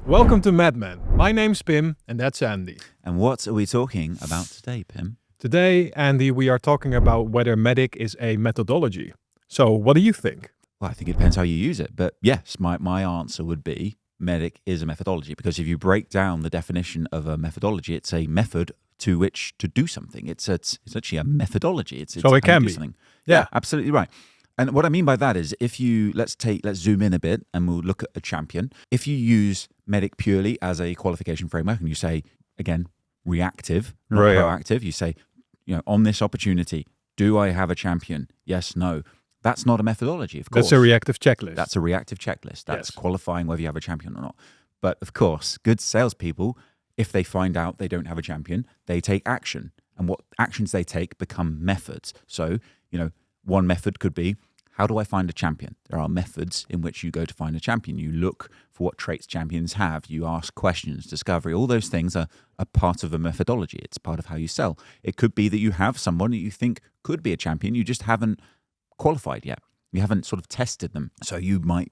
Welcome to MedMen. My name's Pim, and that's Andy. And what are we talking about today, Pim? Today, Andy, we are talking about whether MEDDIC is a methodology. So, what do you think? Well, I think it depends how you use it. But yes, my answer would be MEDDIC is a methodology, because if you break down the definition of a methodology, it's a method to which to do something. It's actually a methodology. It's so it can be. Something. Yeah, absolutely right. And what I mean by that is, if you let's zoom in a bit and we'll look at a champion. If you use MEDDIC purely as a qualification framework and you say, again, reactive, not proactive, you say, on this opportunity, do I have a champion? Yes, no. That's not a methodology, of course. That's a reactive checklist. That's a reactive checklist. That's yes. qualifying whether you have a champion or not. But of course, good salespeople, if they find out they don't have a champion, they take action. And what actions they take become methods. So, one method could be, how do I find a champion? There are methods in which you go to find a champion. You look for what traits champions have. You ask questions, discovery. All those things are a part of a methodology. It's part of how you sell. It could be that you have someone that you think could be a champion. You just haven't qualified yet. You haven't sort of tested them. So you might,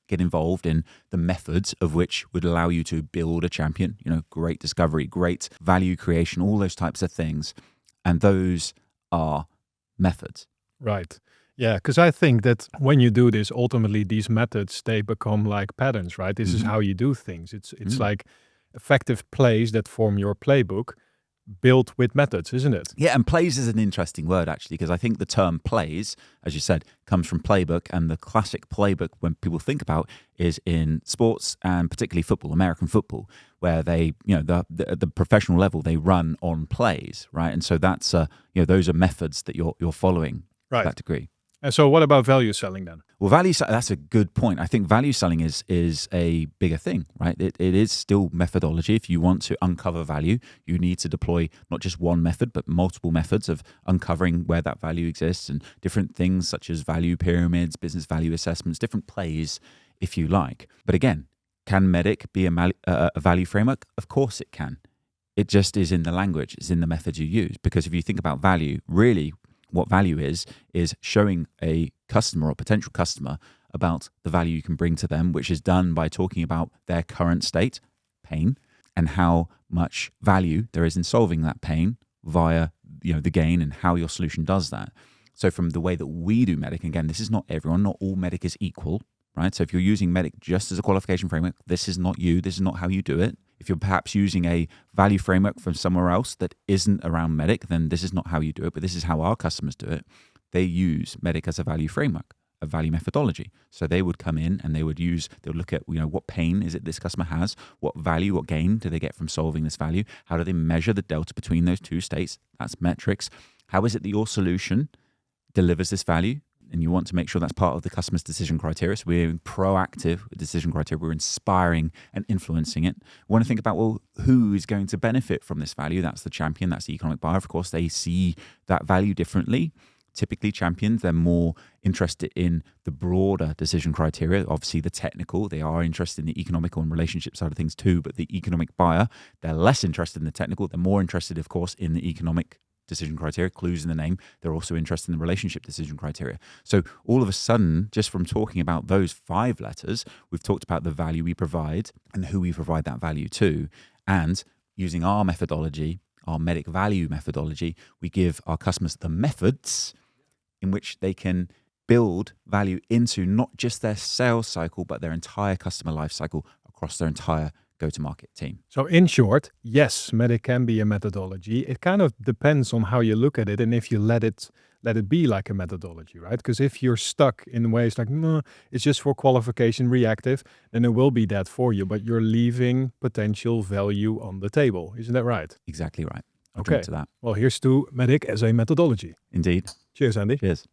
get involved in the methods of which would allow you to build a champion, great discovery, great value creation, all those types of things. And those are methods. Right. Yeah, because I think that when you do this, ultimately these methods, they become like patterns, right? This is how you do things. It's like effective plays that form your playbook built with methods, isn't it? Yeah, and plays is an interesting word, actually, because I think the term plays, as you said, comes from playbook, and the classic playbook, when people think about, is in sports and particularly football, American football, where they, at the professional level, they run on plays, right? And so that's, those are methods that you're following to that degree. And so what about value selling then? Well, that's a good point. I think value selling is a bigger thing, right? It is still methodology. If you want to uncover value, you need to deploy not just one method, but multiple methods of uncovering where that value exists, and different things such as value pyramids, business value assessments, different plays, if you like. But again, can MEDDIC be a value framework? Of course it can. It just is in the language, it's in the methods you use. Because if you think about value, really, what value is showing a customer or potential customer about the value you can bring to them, which is done by talking about their current state, pain, and how much value there is in solving that pain via the gain, and how your solution does that. So from the way that we do MEDDIC, again, this is not everyone, not all MEDDIC is equal, right? So if you're using MEDDIC just as a qualification framework, this is not you, this is not how you do it. If you're perhaps using a value framework from somewhere else that isn't around MEDDIC, then this is not how you do it, but this is how our customers do it. They use MEDDIC as a value framework, a value methodology. So they would come in and they'll look at, what pain is it this customer has? What value, what gain do they get from solving this value? How do they measure the delta between those two states? That's metrics. How is it that your solution delivers this value? And you want to make sure that's part of the customer's decision criteria. So we're proactive with decision criteria. We're inspiring and influencing it. We want to think about, well, who is going to benefit from this value? That's the champion. That's the economic buyer. Of course, they see that value differently. Typically, champions, they're more interested in the broader decision criteria. Obviously, the technical, they are interested in the economical and relationship side of things too. But the economic buyer, they're less interested in the technical. They're more interested, of course, in the economic decision criteria, clues in the name. They're also interested in the relationship decision criteria. So all of a sudden, just from talking about those 5 letters, we've talked about the value we provide and who we provide that value to. And using our methodology, our MEDDIC value methodology, we give our customers the methods in which they can build value into not just their sales cycle, but their entire customer life cycle across their entire go-to-market team. So in short, yes, MEDDIC can be a methodology. It kind of depends on how you look at it and if you let it be like a methodology, right? Because if you're stuck in ways like, no, it's just for qualification reactive, then it will be that for you, but you're leaving potential value on the table. Isn't that right? Exactly right. Okay. To that. Well, here's to MEDDIC as a methodology. Indeed. Cheers, Andy. Cheers.